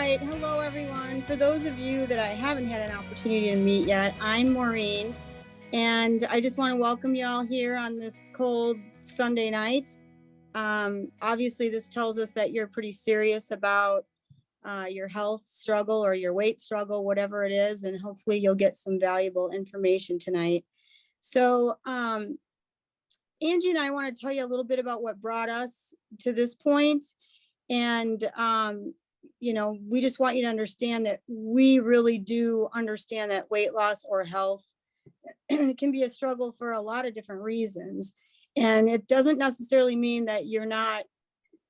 right. Hello, everyone. For those of you that I haven't had an opportunity to meet yet, I'm Maureen, and I just want to welcome you all here on this cold Sunday night. Obviously, this tells us that you're pretty serious about your health struggle or your weight struggle, whatever it is, and hopefully you'll get some valuable information tonight. So, Angie and I want to tell you a little bit about what brought us to this point. And, we just want you to understand that we really do understand that weight loss or health can be a struggle for a lot of different reasons. And it doesn't necessarily mean that you're not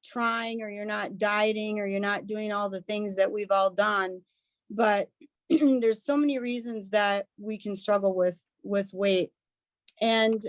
trying or you're not dieting or you're not doing all the things that we've all done. But there's so many reasons that we can struggle with weight. And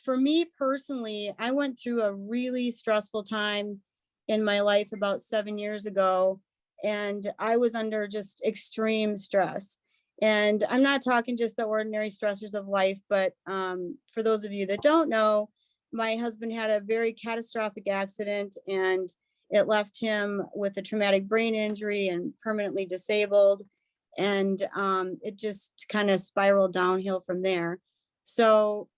for me personally, I went through a really stressful time in my life about 7 years ago, and I was under just extreme stress. And I'm not talking just the ordinary stressors of life, but for those of you that don't know, my husband had a very catastrophic accident, and it left him with a traumatic brain injury and permanently disabled. And it just kind of spiraled downhill from there. So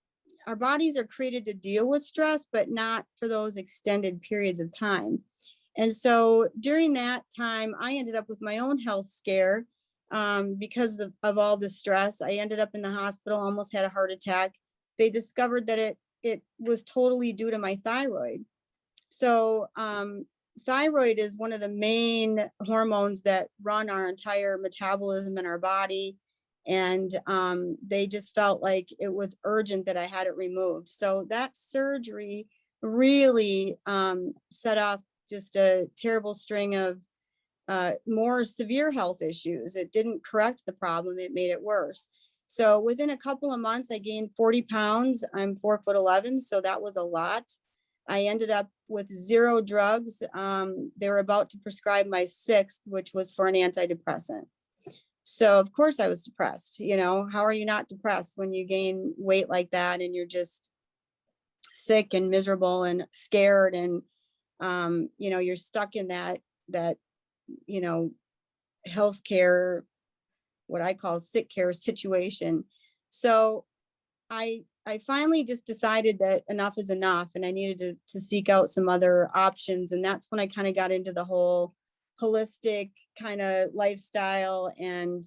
our bodies are created to deal with stress, but not for those extended periods of time. And so during that time, I ended up with my own health scare because of all the stress. I ended up in the hospital, almost had a heart attack. They discovered that it was totally due to my thyroid. So thyroid is one of the main hormones that run our entire metabolism in our body. And they just felt like it was urgent that I had it removed. So that surgery really set off just a terrible string of more severe health issues. It didn't correct the problem, it made it worse. So within a couple of months, I gained 40 pounds. I'm 4'11", so that was a lot. I ended up with 0 drugs. They were about to prescribe my 6th, which was for an antidepressant. So of course I was depressed. How are you not depressed when you gain weight like that and you're just sick and miserable and scared and you're stuck in that healthcare, what I call sick care situation. So I finally just decided that enough is enough and I needed to seek out some other options. And that's when I kind of got into the whole holistic kind of lifestyle. And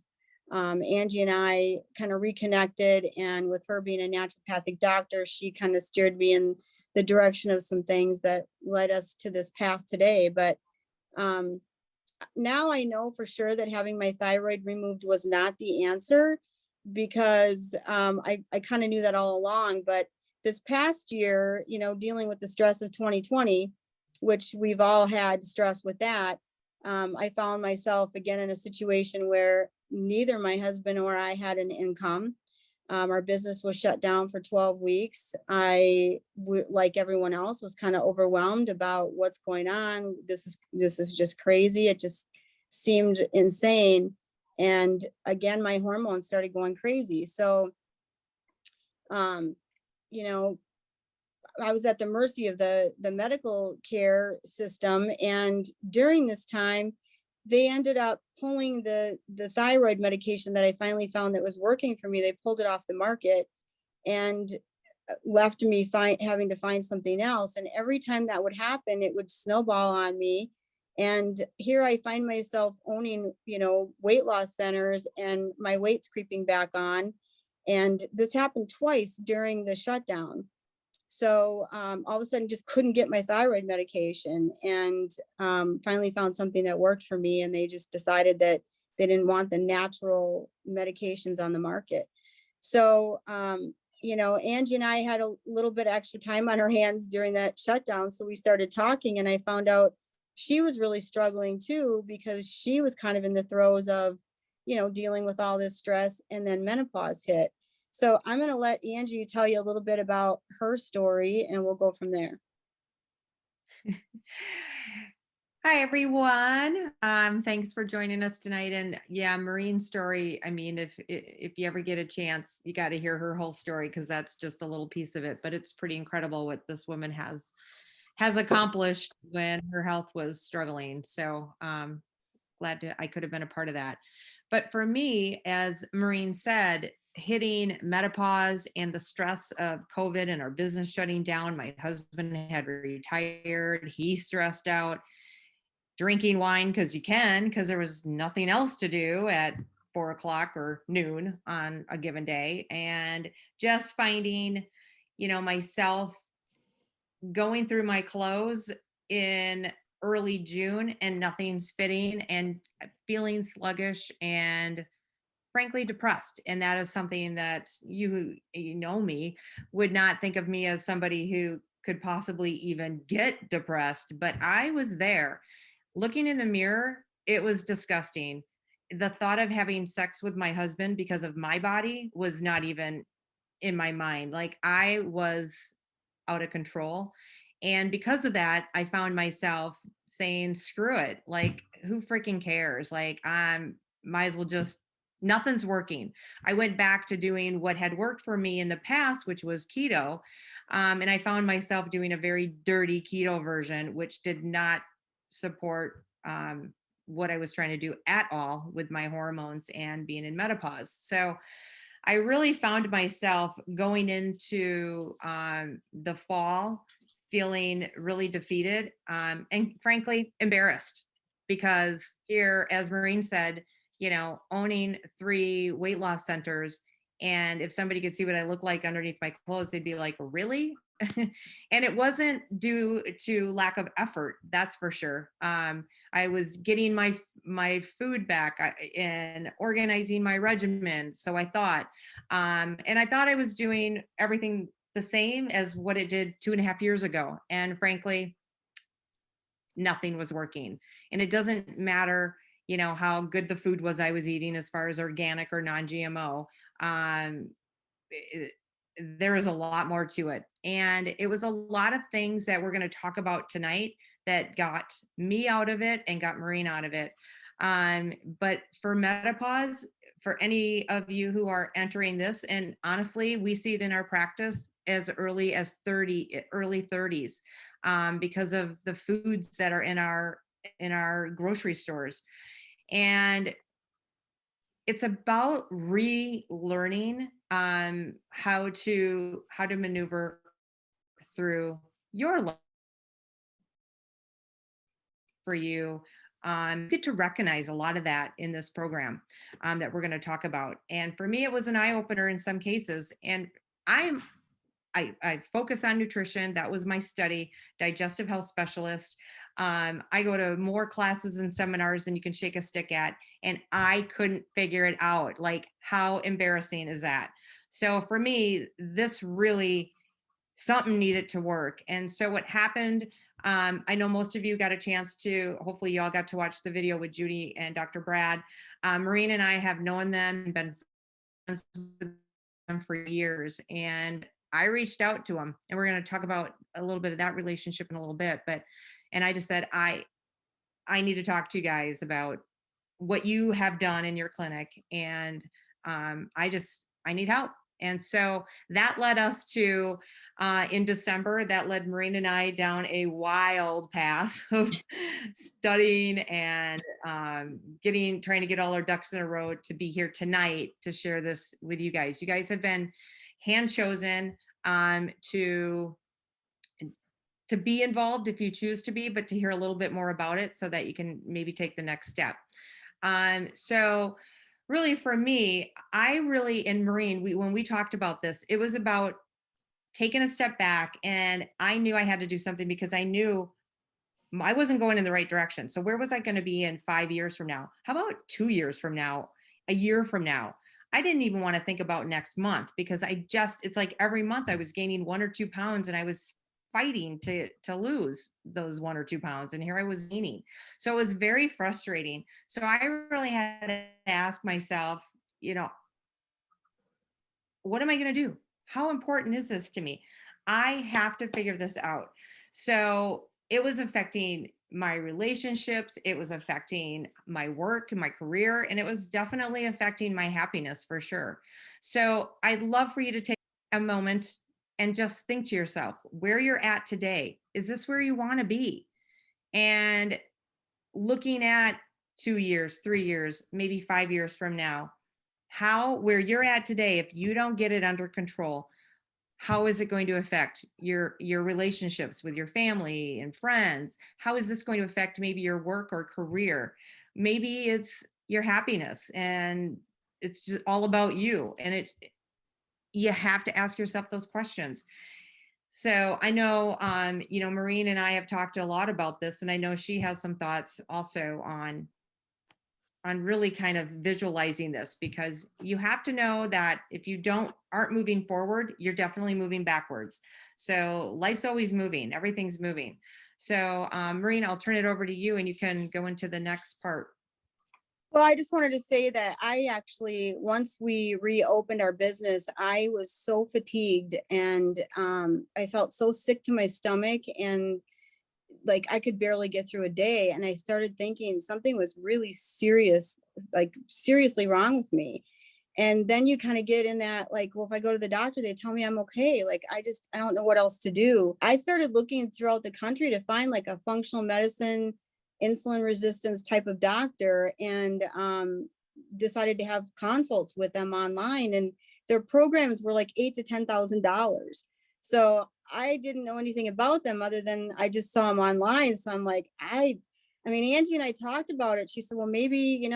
Angie and I kind of reconnected, and with her being a naturopathic doctor, she kind of steered me in the direction of some things that led us to this path today. But now I know for sure that having my thyroid removed was not the answer, because I kind of knew that all along. But this past year, dealing with the stress of 2020, which we've all had stress with that, I found myself again in a situation where neither my husband or I had an income. Our business was shut down for 12 weeks. Like everyone else, was kind of overwhelmed about what's going on. This is just crazy. It just seemed insane. And again, my hormones started going crazy. So, I was at the mercy of the medical care system. And during this time, they ended up pulling the thyroid medication that I finally found that was working for me. They pulled it off the market and left me having to find something else. And every time that would happen, it would snowball on me. And here I find myself owning, weight loss centers, and my weight's creeping back on. And this happened twice during the shutdown. So all of a sudden just couldn't get my thyroid medication, and finally found something that worked for me. And they just decided that they didn't want the natural medications on the market. So, Angie and I had a little bit extra time on our hands during that shutdown. So we started talking, and I found out she was really struggling too, because she was kind of in the throes of, dealing with all this stress, and then menopause hit. So I'm going to let Angie tell you a little bit about her story, and we'll go from there. Hi, everyone. Thanks for joining us tonight. And yeah, Maureen's story, I mean, if you ever get a chance, you got to hear her whole story, because that's just a little piece of it. But it's pretty incredible what this woman has accomplished when her health was struggling. So I could have been a part of that. But for me, as Maureen said, hitting menopause and the stress of COVID and our business shutting down, my husband had retired, he stressed out, drinking wine because you can, because there was nothing else to do at 4 o'clock or noon on a given day. And just finding, myself going through my clothes in early June and nothing's fitting and feeling sluggish and frankly depressed. And that is something that you know me would not think of me as somebody who could possibly even get depressed, but I was there. Looking in the mirror, it was disgusting. The thought of having sex with my husband because of my body was not even in my mind. Like I was out of control. And because of that, I found myself saying, screw it. Like, who freaking cares? Like, might as well just, nothing's working. I went back to doing what had worked for me in the past, which was keto. And I found myself doing a very dirty keto version, which did not support what I was trying to do at all with my hormones and being in menopause. So I really found myself going into the fall feeling really defeated and frankly embarrassed, because here, as Maureen said, owning 3 weight loss centers, and if somebody could see what I look like underneath my clothes, they'd be like, really? And it wasn't due to lack of effort, that's for sure. I was getting my food back and organizing my regimen, so I thought, and I thought I was doing everything the same as what it did 2.5 years ago, and frankly, nothing was working. And it doesn't matter, how good the food was I was eating as far as organic or non-GMO. There is a lot more to it. And it was a lot of things that we're going to talk about tonight that got me out of it and got Maureen out of it. But for menopause, for any of you who are entering this, and honestly, we see it in our practice as early as early 30s, because of the foods that are in our grocery stores. And it's about relearning how to maneuver through your life for you. Get to recognize a lot of that in this program that we're going to talk about. And for me, it was an eye opener in some cases. And I focus on nutrition. That was my study, digestive health specialist. I go to more classes and seminars than you can shake a stick at, and I couldn't figure it out. Like, how embarrassing is that? So for me, this really, something needed to work. And so what happened, I know most of you got a chance to, hopefully you all got to watch the video with Judy and Dr. Brad. Maureen and I have known them and been friends with them for years. And I reached out to them, and we're going to talk about a little bit of that relationship in a little bit. And I just said, I need to talk to you guys about what you have done in your clinic. And I need help. And so that led us to, in December, that led Maureen and I down a wild path of studying and trying to get all our ducks in a row to be here tonight to share this with you guys. You guys have been hand chosen to be involved if you choose to be, but to hear a little bit more about it so that you can maybe take the next step. So really for me, and Maureen, when we talked about this, it was about taking a step back, and I knew I had to do something because I knew I wasn't going in the right direction. So where was I going to be in 5 years from now? How about 2 years from now, a year from now? I didn't even want to think about next month, because it's like every month I was gaining 1 or 2 pounds, and I was fighting to lose those 1 or 2 pounds, and here I was gaining. So it was very frustrating. So I really had to ask myself, what am I going to do? How important is this to me? I have to figure this out. So it was affecting my relationships, it was affecting my work and my career, and it was definitely affecting my happiness for sure. So I'd love for you to take a moment and just think to yourself where you're at today. Is this where you want to be? And looking at 2 years, 3 years, maybe 5 years from now, where you're at today, if you don't get it under control, how is it going to affect your relationships with your family and friends? How is this going to affect maybe your work or career? Maybe it's your happiness, and it's just all about you. And you have to ask yourself those questions. So I know, Maureen and I have talked a lot about this, and I know she has some thoughts also on really kind of visualizing this, because you have to know that if you aren't moving forward, you're definitely moving backwards. So life's always moving, everything's moving. So Maureen, I'll turn it over to you and you can go into the next part. Well, I just wanted to say that I actually, once we reopened our business, I was so fatigued, and I felt so sick to my stomach, and like I could barely get through a day. And I started thinking something was really serious, like seriously wrong with me. And then you kind of get in that, like, well, if I go to the doctor, they tell me I'm okay. Like, I don't know what else to do. I started looking throughout the country to find like a functional medicine, insulin resistance type of doctor, and decided to have consults with them online. And their programs were like $8,000 to $10,000. So I didn't know anything about them other than I just saw them online. So I'm like, I mean, Angie and I talked about it. She said, well, maybe,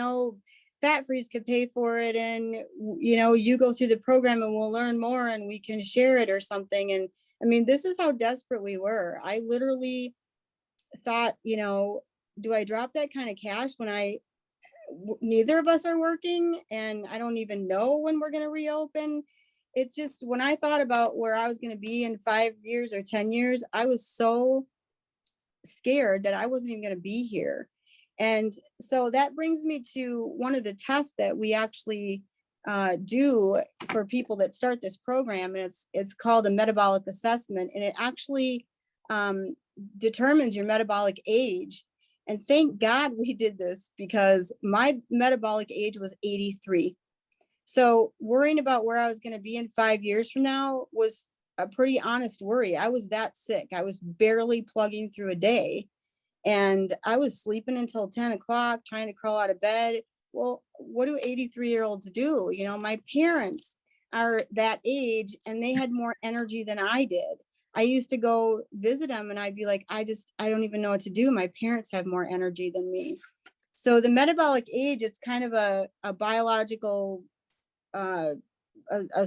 Fat Freeze could pay for it, and you go through the program and we'll learn more and we can share it or something. And I mean, this is how desperate we were. I literally thought, do I drop that kind of cash when neither of us are working, and I don't even know when we're going to reopen? It just, when I thought about where I was going to be in 5 years or 10 years, I was so scared that I wasn't even going to be here. And so that brings me to one of the tests that we actually do for people that start this program. And it's called a metabolic assessment, and it actually determines your metabolic age. And thank God we did this, because my metabolic age was 83. So worrying about where I was going to be in 5 years from now was a pretty honest worry. I was that sick. I was barely plugging through a day, and I was sleeping until 10 o'clock, trying to crawl out of bed. Well, what do 83-year-olds do? My parents are that age, and they had more energy than I did. I used to go visit them and I'd be like, I don't even know what to do. My parents have more energy than me. So the metabolic age, it's kind of a biological, a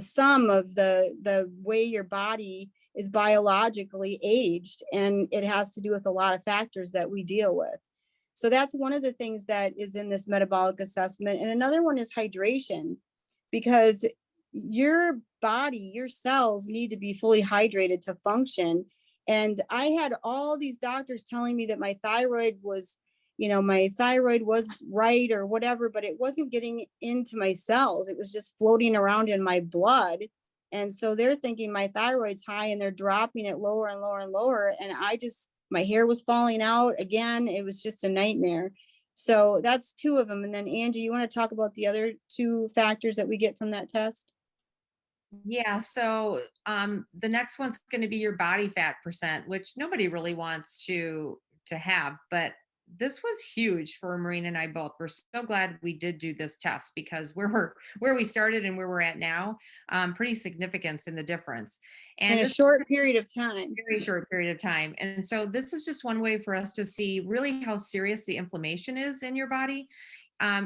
sum of the way your body is biologically aged, and it has to do with a lot of factors that we deal with. So that's one of the things that is in this metabolic assessment. And another one is hydration, because your body, your cells need to be fully hydrated to function. And I had all these doctors telling me that my thyroid was right or whatever, but it wasn't getting into my cells. It was just floating around in my blood. And so they're thinking my thyroid's high, and they're dropping it lower and lower and lower. And my hair was falling out again. It was just a nightmare. So that's two of them. And then Angie, you want to talk about the other two factors that we get from that test? Yeah, so the next one's going to be your body fat percent, which nobody really wants to have, but this was huge for Maureen and I both. We're so glad we did do this test, because where we started and where we're at now, pretty significance in the difference. And in a short period of time. Very short period of time. And so this is just one way for us to see really how serious the inflammation is in your body.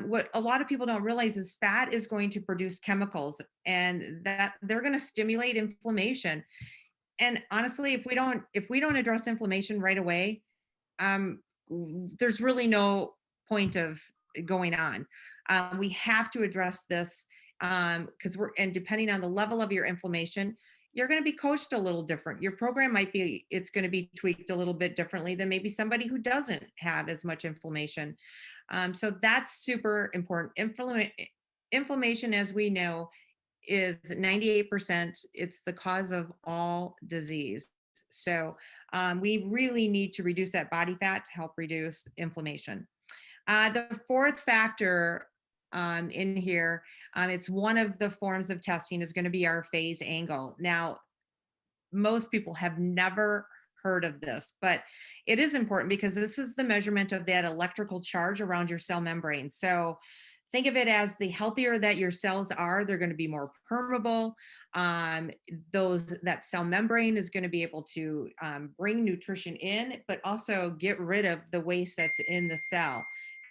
What a lot of people don't realize is fat is going to produce chemicals, and that they're going to stimulate inflammation. And honestly, if we don't address inflammation right away, there's really no point of going on. We have to address this, because depending on the level of your inflammation, you're going to be coached a little different. Your program it's going to be tweaked a little bit differently than maybe somebody who doesn't have as much inflammation. So that's super important. Inflammation, as we know, is 98%. It's the cause of all disease. So we really need to reduce that body fat to help reduce inflammation. The fourth factor in here, it's one of the forms of testing, is going to be our phase angle. Now, most people have never heard of this, but it is important because this is the measurement of that electrical charge around your cell membrane. So think of it as the healthier that your cells are, they're going to be more permeable. That cell membrane is going to be able to bring nutrition in, but also get rid of the waste that's in the cell,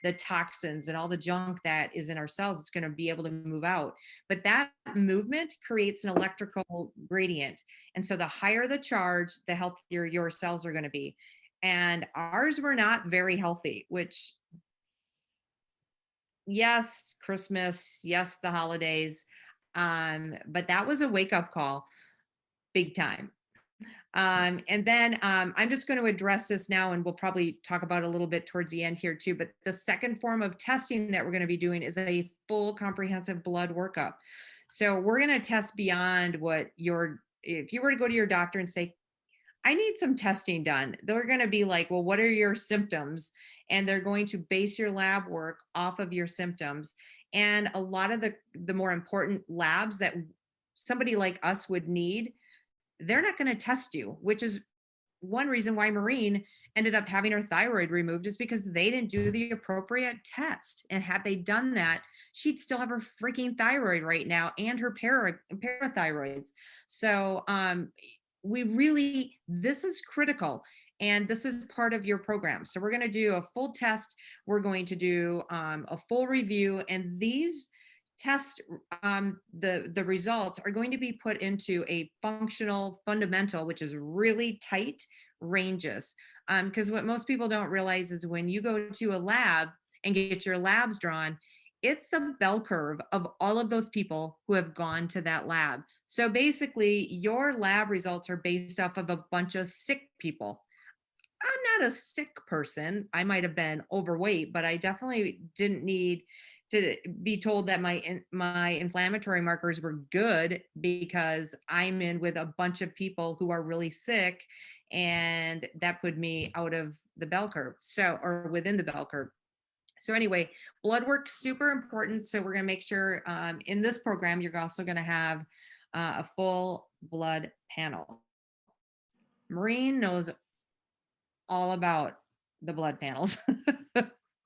the toxins and all the junk that is in our cells. It's going to be able to move out. But that movement creates an electrical gradient. And so the higher the charge, the healthier your cells are going to be. And ours were not very healthy, which, yes, Christmas, yes, the holidays. But that was a wake-up call, big time. And then I'm just going to address this now, and we'll probably talk about it a little bit towards the end here too. But the second form of testing that we're going to be doing is a full comprehensive blood workup. So we're going to test beyond what if you were to go to your doctor and say, I need some testing done, they're going to be like, well, what are your symptoms? And they're going to base your lab work off of your symptoms. And a lot of the more important labs that somebody like us would need, they're not going to test you, which is one reason why Maureen ended up having her thyroid removed, is because they didn't do the appropriate test. And had they done that, she'd still have her freaking thyroid right now and her parathyroids. So this is critical. And this is part of your program. So we're going to do a full test. We're going to do a full review. And these tests, the results are going to be put into a functional fundamental, which is really tight ranges. Because what most people don't realize is when you go to a lab and get your labs drawn, it's the bell curve of all of those people who have gone to that lab. So basically, your lab results are based off of a bunch of sick people. I'm not a sick person. I might have been overweight, but I definitely didn't need to be told that my inflammatory markers were good, because I'm in with a bunch of people who are really sick, and that put me out of the bell curve, or within the bell curve. So anyway, blood work, super important. So we're going to make sure in this program, you're also going to have a full blood panel. Maureen knows all about the blood panels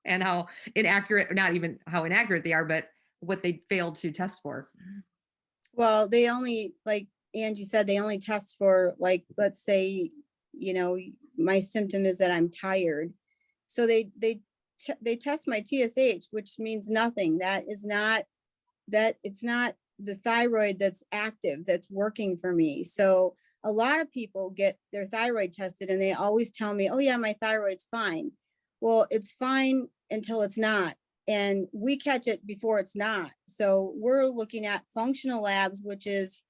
and how inaccurate, not even how inaccurate they are, but what they failed to test for. Well, they only, like Angie said, they only test for, like, let's say, my symptom is that I'm tired. So they test my TSH, which means nothing. It's not the thyroid that's active, that's working for me. So a lot of people get their thyroid tested and they always tell me, oh yeah, my thyroid's fine. Well, it's fine until it's not. And we catch it before it's not. So we're looking at functional labs, which is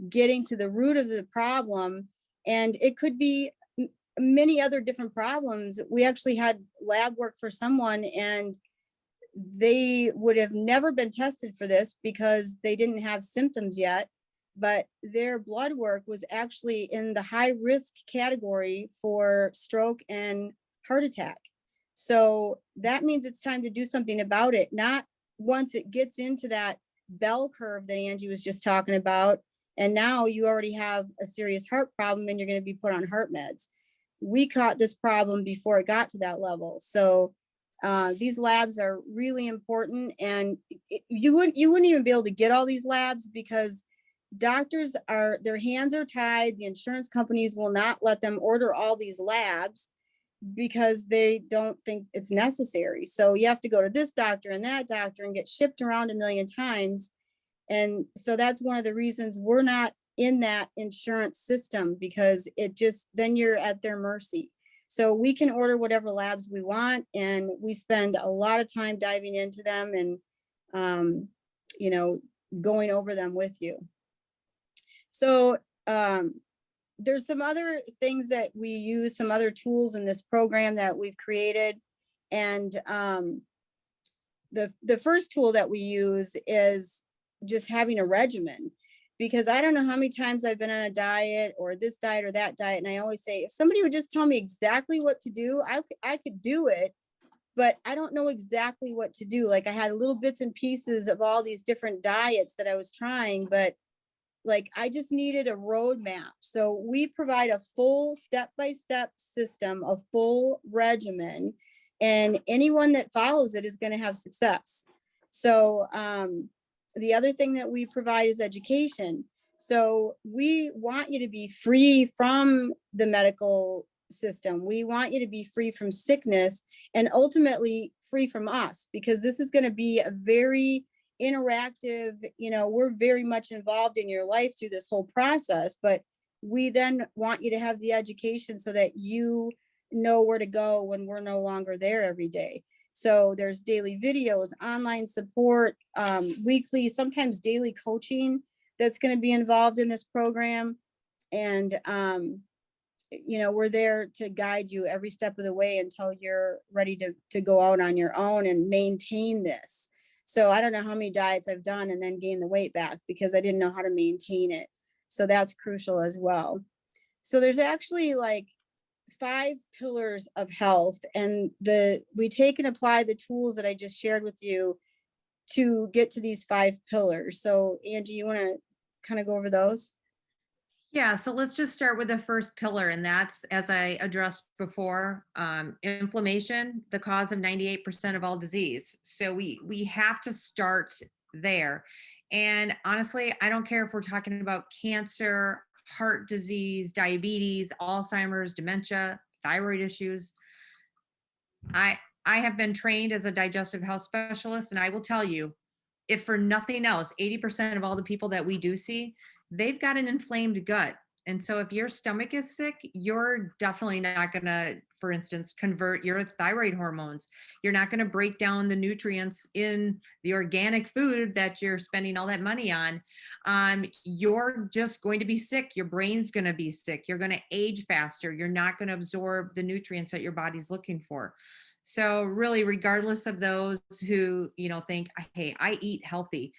getting to the root of the problem. And it could be many other different problems. We actually had lab work for someone, and they would have never been tested for this because they didn't have symptoms yet, but their blood work was actually in the high risk category for stroke and heart attack. So that means it's time to do something about it, not once it gets into that bell curve that Angie was just talking about. And now you already have a serious heart problem and you're going to be put on heart meds. We caught this problem before it got to that level. So these labs are really important, and you wouldn't even be able to get all these labs because doctors their hands are tied. The insurance companies will not let them order all these labs because they don't think it's necessary. So you have to go to this doctor and that doctor and get shipped around a million times. And so that's one of the reasons we're not in that insurance system, because then you're at their mercy. So we can order whatever labs we want, and we spend a lot of time diving into them and, going over them with you. So there's some other things that we use, some other tools in this program that we've created. And the first tool that we use is just having a regimen, because I don't know how many times I've been on a diet or this diet or that diet. And I always say, if somebody would just tell me exactly what to do, I could do it, but I don't know exactly what to do. Like I had little bits and pieces of all these different diets that I was trying, but like I just needed a roadmap. So we provide a full step-by-step system, a full regimen, and anyone that follows it is going to have success. So the other thing that we provide is education. So we want you to be free from the medical system. We want you to be free from sickness and ultimately free from us, because this is going to be a very interactive, we're very much involved in your life through this whole process, but we then want you to have the education so that you know where to go when we're no longer there every day. So there's daily videos, online support, weekly, sometimes daily coaching that's going to be involved in this program. And we're there to guide you every step of the way until you're ready to go out on your own and maintain this. So I don't know how many diets I've done and then gained the weight back because I didn't know how to maintain it. So that's crucial as well. So there's actually like 5 pillars of health, and we take and apply the tools that I just shared with you to get to these 5 pillars. So Angie, you want to kind of go over those? Yeah, so let's just start with the first pillar, and that's, as I addressed before, inflammation, the cause of 98% of all disease. So we have to start there. And honestly, I don't care if we're talking about cancer, heart disease, diabetes, Alzheimer's, dementia, thyroid issues. I have been trained as a digestive health specialist, and I will tell you, if for nothing else, 80% of all the people that we do see, they've got an inflamed gut. And so if your stomach is sick, you're definitely not going to, for instance, convert your thyroid hormones. You're not going to break down the nutrients in the organic food that you're spending all that money on. You're just going to be sick. Your brain's going to be sick. You're going to age faster. You're not going to absorb the nutrients that your body's looking for. So really, regardless of those who, think, hey, I eat healthy,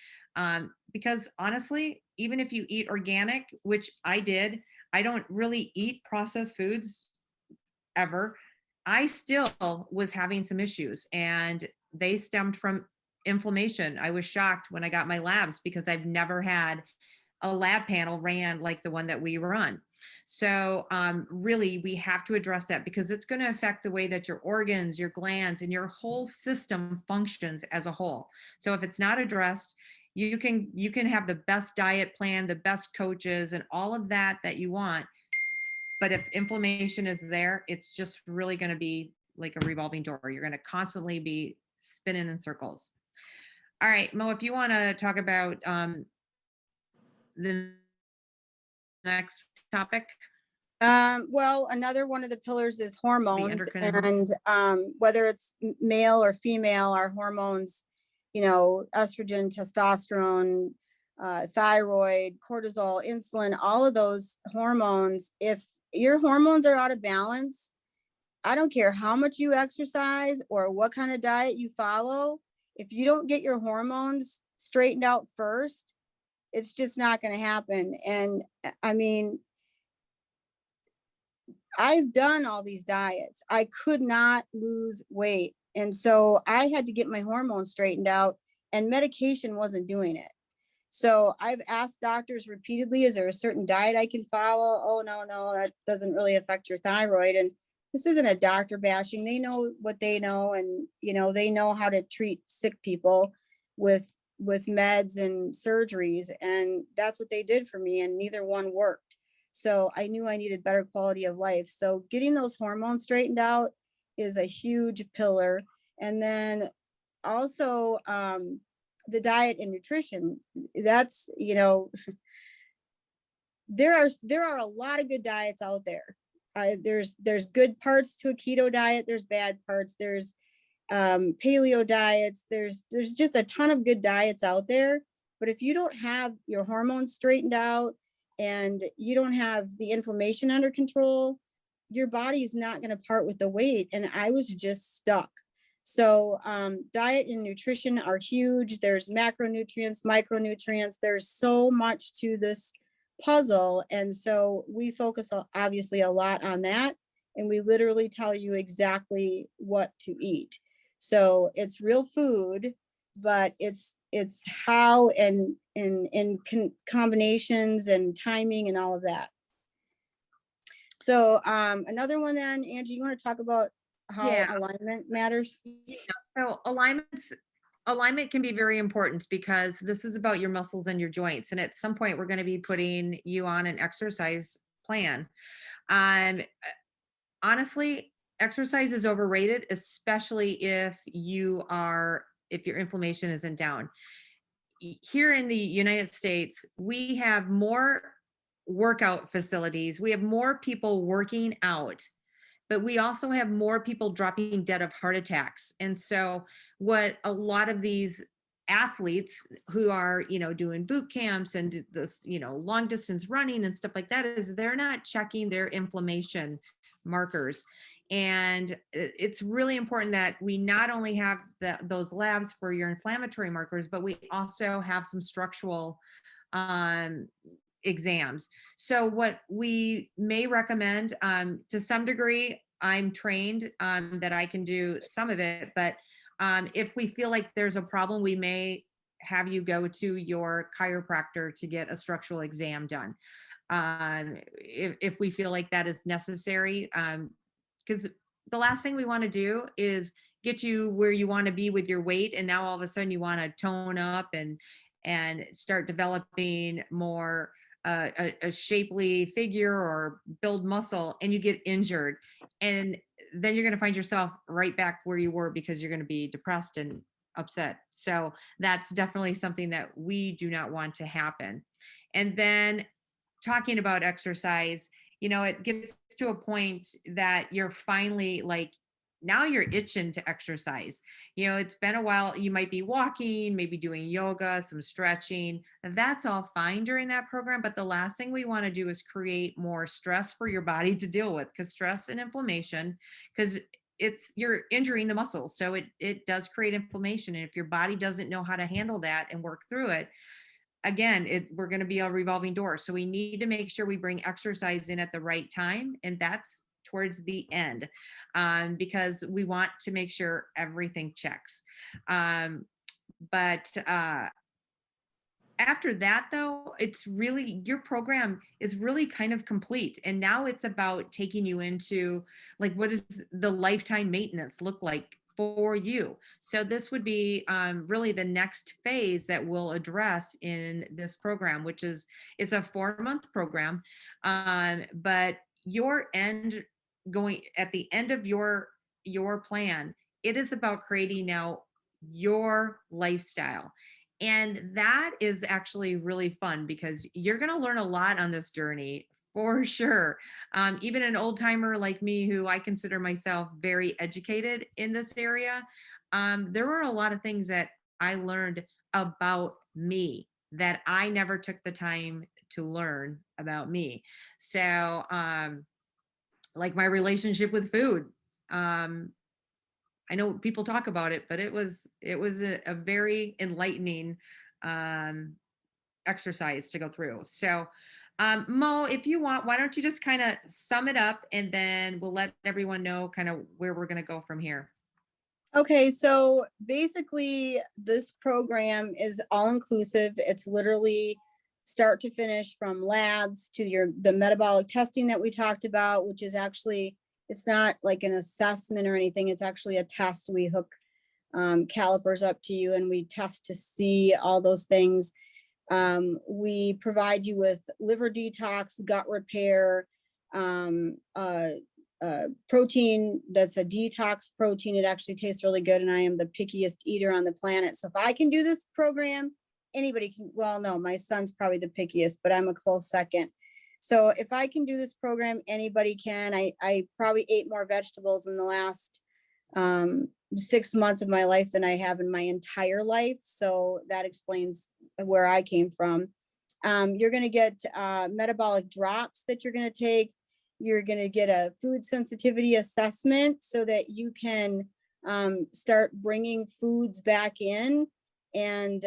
because honestly, even if you eat organic, which I did, I don't really eat processed foods ever. I still was having some issues, and they stemmed from inflammation. I was shocked when I got my labs because I've never had a lab panel ran like the one that we run. So really, we have to address that because it's going to affect the way that your organs, your glands, and your whole system functions as a whole. So if it's not addressed, you can have the best diet plan, the best coaches, and all of that you want. But if inflammation is there, it's just really going to be like a revolving door. You're going to constantly be spinning in circles. All right, Mo, if you want to talk about the next topic. Well, another one of the pillars is hormones, and whether it's male or female, our hormones, estrogen, testosterone, thyroid, cortisol, insulin, all of those hormones. If your hormones are out of balance, I don't care how much you exercise or what kind of diet you follow. If you don't get your hormones straightened out first, it's just not going to happen. And I mean, I've done all these diets. I could not lose weight. And so I had to get my hormones straightened out, and medication wasn't doing it. So I've asked doctors repeatedly, is there a certain diet I can follow? Oh, no, that doesn't really affect your thyroid. And this isn't a doctor bashing. They know what they know. And, they know how to treat sick people with meds and surgeries. And that's what they did for me. And neither one worked. So I knew I needed better quality of life. So getting those hormones straightened out is a huge pillar. And then also the diet and nutrition. That's, there are a lot of good diets out there. There's good parts to a keto diet. There's bad parts. There's paleo diets. There's just a ton of good diets out there. But if you don't have your hormones straightened out, and you don't have the inflammation under control, your body's not going to part with the weight. And I was just stuck. So diet and nutrition are huge. There's macronutrients, micronutrients. There's so much to this puzzle. And so we focus obviously a lot on that. And we literally tell you exactly what to eat. So it's real food. but it's how and combinations and timing and all of that. So another one then, Angie, you want to talk about how Yeah. alignment matters? So alignment can be very important because this is about your muscles and your joints. And at some point, we're going to be putting you on an exercise plan. Um, Honestly, exercise is overrated, especially if your inflammation isn't down. Here in the United States, we have more workout facilities. We have more people working out, but we also have more people dropping dead of heart attacks. And so what a lot of these athletes who are, doing boot camps and this, long distance running and stuff like that, is they're not checking their inflammation markers. And it's really important that we not only have those labs for your inflammatory markers, but we also have some structural um, exams. So what we may recommend, to some degree, I'm trained that I can do some of it, but if we feel like there's a problem, we may have you go to your chiropractor to get a structural exam done. If we feel like that is necessary, because the last thing we want to do is get you where you want to be with your weight, and now all of a sudden you want to tone up and start developing more a shapely figure or build muscle, and you get injured, and then you're going to find yourself right back where you were because you're going to be depressed and upset. So that's definitely something that we do not want to happen. And then talking about exercise, it gets to a point that you're finally like, now you're itching to exercise. It's been a while. You might be walking, maybe doing yoga, some stretching. That's all fine during that program. But the last thing we want to do is create more stress for your body to deal with, because stress and inflammation, because you're injuring the muscles. So it does create inflammation. And if your body doesn't know how to handle that and work through it, again, we're going to be a revolving door. So we need to make sure we bring exercise in at the right time. And that's towards the end, because we want to make sure everything checks. But after that, though, it's really, your program is really kind of complete. And now it's about taking you into, like, what does the lifetime maintenance look like for you? So this would be really the next phase that we'll address in this program, which is, it's a 4-month program. But at the end of your plan, it is about creating now your lifestyle. And that is actually really fun because you're going to learn a lot on this journey for sure. Even an old timer like me, who I consider myself very educated in this area, there were a lot of things that I learned about me that I never took the time to learn about me. So, like my relationship with food. I know people talk about it, but it was a very enlightening exercise to go through. So, Mo, if you want, why don't you just kind of sum it up, and then we'll let everyone know kind of where we're going to go from here. Okay, so basically this program is all inclusive. It's literally start to finish, from labs to the metabolic testing that we talked about, which is actually, it's not like an assessment or anything. It's actually a test. We hook calipers up to you and we test to see all those things. We provide you with liver detox, gut repair, protein that's a detox protein. It actually tastes really good, and I am the pickiest eater on the planet. So if I can do this program, anybody can. Well, no, my son's probably the pickiest, but I'm a close second. So if I can do this program, anybody can. I probably ate more vegetables in the last 6 months of my life than I have in my entire life. So that explains where I came from. You're going to get metabolic drops that you're going to take. You're going to get a food sensitivity assessment so that you can start bringing foods back in and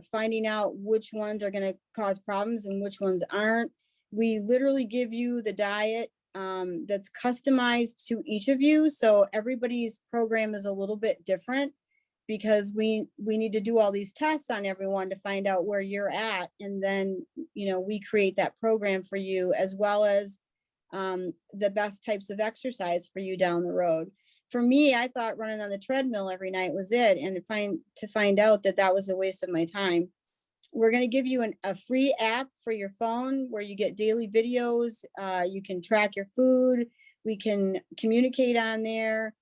finding out which ones are going to cause problems and which ones aren't. We literally give you the diet that's customized to each of you. So everybody's program is a little bit different. because we need to do all these tests on everyone to find out where you're at. And then, we create that program for you, as well as the best types of exercise for you down the road. For me, I thought running on the treadmill every night was it. And to find out that was a waste of my time. We're going to give you a free app for your phone where you get daily videos. You can track your food. We can communicate on there.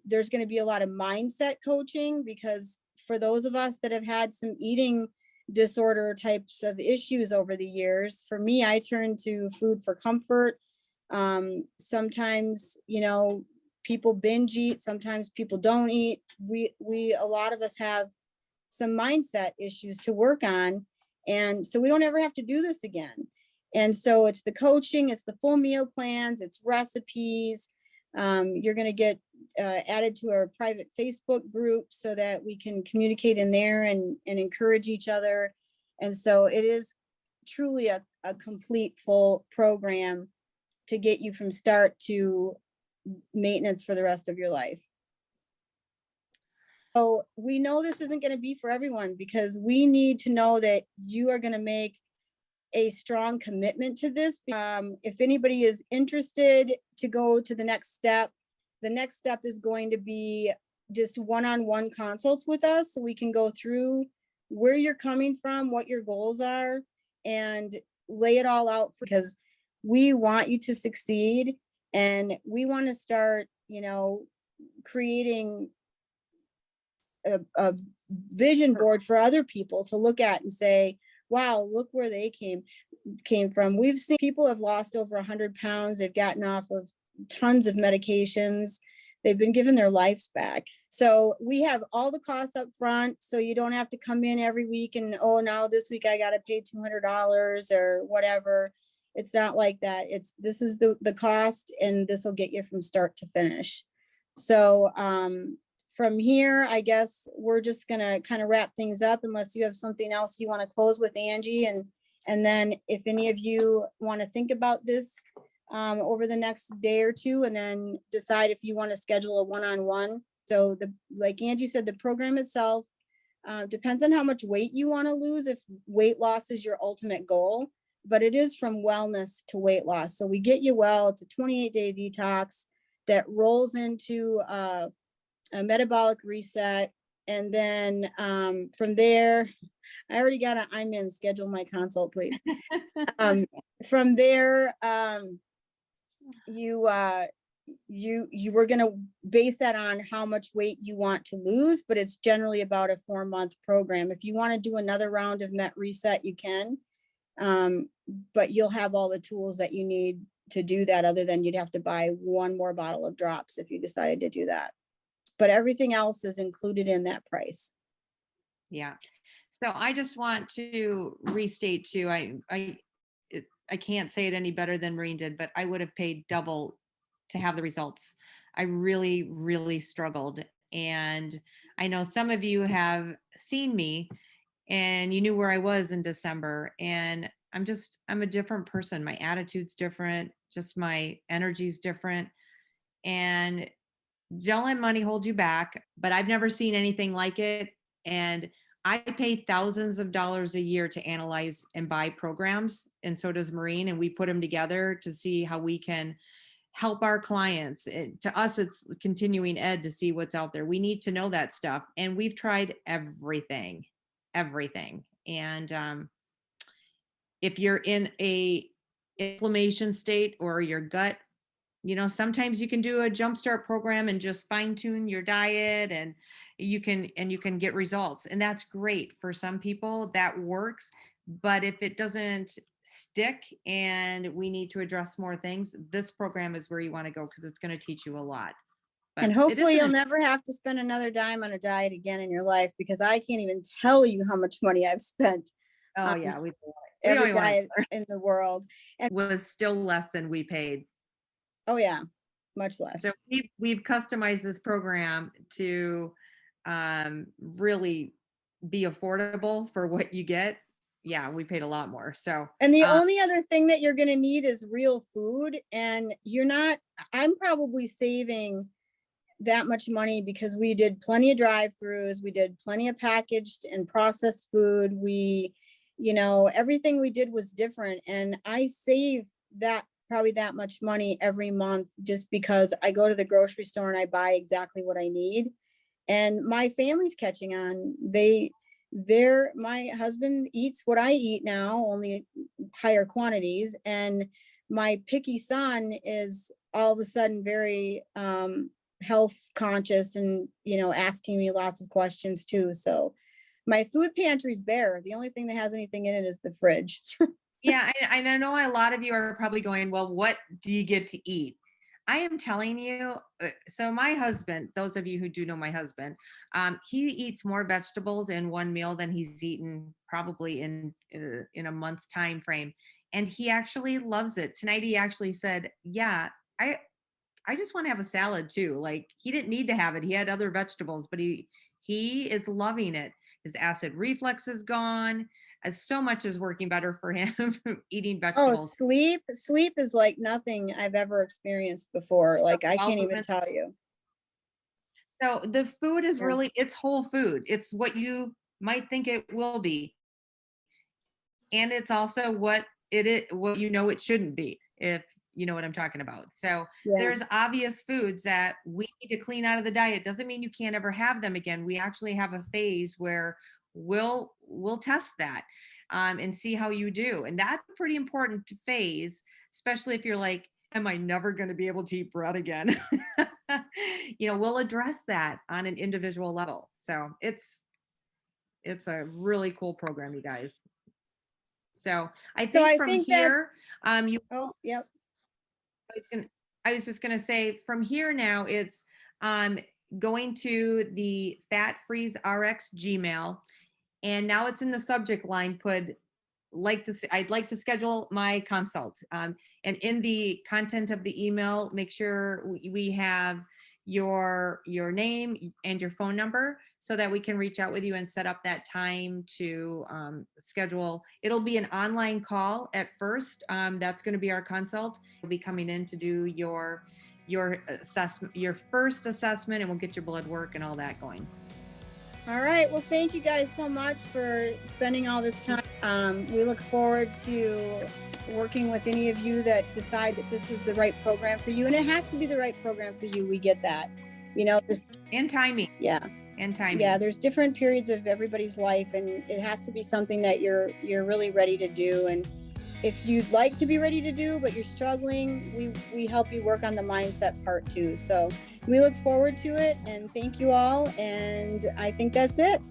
There's going to be a lot of mindset coaching, because for those of us that have had some eating disorder types of issues over the years, for me, I turn to food for comfort. Sometimes, people binge eat. Sometimes people don't eat. A lot of us have some mindset issues to work on. And so we don't ever have to do this again. And so it's the coaching, it's the full meal plans, it's recipes. You're going to get added to our private Facebook group so that we can communicate in there and encourage each other. And so it is truly a complete full program to get you from start to maintenance for the rest of your life. So we know this isn't going to be for everyone, because we need to know that you are going to make a strong commitment to this. If anybody is interested to go to the next step is going to be just one-on-one consults with us, so we can go through where you're coming from, what your goals are, and lay it all out, because we want you to succeed, and we want to start, creating a vision board for other people to look at and say, wow, look where they came from. We've seen people have lost over 100 pounds. They've gotten off of tons of medications. They've been given their lives back. So we have all the costs up front, so you don't have to come in every week and, now this week I got to pay $200 or whatever. It's not like that. This is the cost, and this will get you from start to finish. So from here, I guess we're just going to kind of wrap things up, unless you have something else you want to close with, Angie. And then if any of you want to think about this over the next day or two, and then decide if you want to schedule a one-on-one. So like Angie said, the program itself depends on how much weight you want to lose, if weight loss is your ultimate goal, but it is from wellness to weight loss. So we get you well. It's a 28-day detox that rolls into a metabolic reset. And then from there, I already got a I'm in, schedule my consult, please. From there, you were going to base that on how much weight you want to lose, but it's generally about a 4-month program. If you want to do another round of Met Reset, you can, but you'll have all the tools that you need to do that, other than you'd have to buy one more bottle of drops if you decided to do that. But everything else is included in that price. Yeah. So I just want to restate too, I can't say it any better than Maureen did, but I would have paid double to have the results. I really, really struggled. And I know some of you have seen me and you knew where I was in December, and I'm a different person. My attitude's different, just my energy's different. And don't let money hold you back, but I've never seen anything like it. And I pay thousands of dollars a year to analyze and buy programs. And so does Maureen. And we put them together to see how we can help our clients. To us, it's continuing ed to see what's out there. We need to know that stuff. And we've tried everything. And if you're in a inflammation state or your gut, sometimes you can do a jumpstart program and just fine tune your diet, and you can get results. And that's great for some people, that works. But if it doesn't stick and we need to address more things, this program is where you want to go, because it's going to teach you a lot. But and hopefully you'll never have to spend another dime on a diet again in your life, because I can't even tell you how much money I've spent. Oh yeah, we every diet in the world, and was still less than we paid. Oh yeah, much less. So we've customized this program to really be affordable for what you get. Yeah, we paid a lot more. So, and the only other thing that you're going to need is real food. And I'm probably saving that much money because we did plenty of drive-throughs, we did plenty of packaged and processed food. We, everything we did was different. And I save that probably that much money every month just because I go to the grocery store and I buy exactly what I need. And my family's catching on. My husband eats what I eat now, only higher quantities. And my picky son is all of a sudden very health conscious and, asking me lots of questions too. So my food pantry's bare. The only thing that has anything in it is the fridge. Yeah, and I know a lot of you are probably going, well, what do you get to eat? I am telling you, so my husband, those of you who do know my husband, he eats more vegetables in one meal than he's eaten probably in a month's time frame. And he actually loves it. Tonight he actually said, yeah, I just want to have a salad too. Like, he didn't need to have it. He had other vegetables, but he is loving it. His acid reflux is gone. So much is working better for him from eating Oh, vegetables. sleep is like nothing I've ever experienced before. So Like, I well can't even movements. tell you. So the food is Yeah. really, it's whole food. It's what you might think it will be. And it's also what what it shouldn't be, if you know what I'm talking about. So Yeah. there's obvious foods that we need to clean out of the diet. Doesn't mean you can't ever have them again. We actually have a phase where we'll test that and see how you do. And that's a pretty important phase, especially if you're like, am I never going to be able to eat bread again? We'll address that on an individual level. So it's a really cool program, you guys. So I think from here, you. Oh, yep. I was just gonna say, from here now, it's going to the Fat Freeze RX Gmail, and now it's in the subject line. I'd like to schedule my consult. And in the content of the email, make sure we have your name and your phone number so that we can reach out with you and set up that time to schedule. It'll be an online call at first. That's going to be our consult. We'll be coming in to do your assessment, your first assessment, and we'll get your blood work and all that going. All right. Well, thank you guys so much for spending all this time. We look forward to working with any of you that decide that this is the right program for you. And it has to be the right program for you. We get that, and timing. Yeah. And timing. Yeah. There's different periods of everybody's life, and it has to be something that you're really ready to do. And if you'd like to be ready to do, but you're struggling, we help you work on the mindset part too. So we look forward to it, and thank you all. And I think that's it.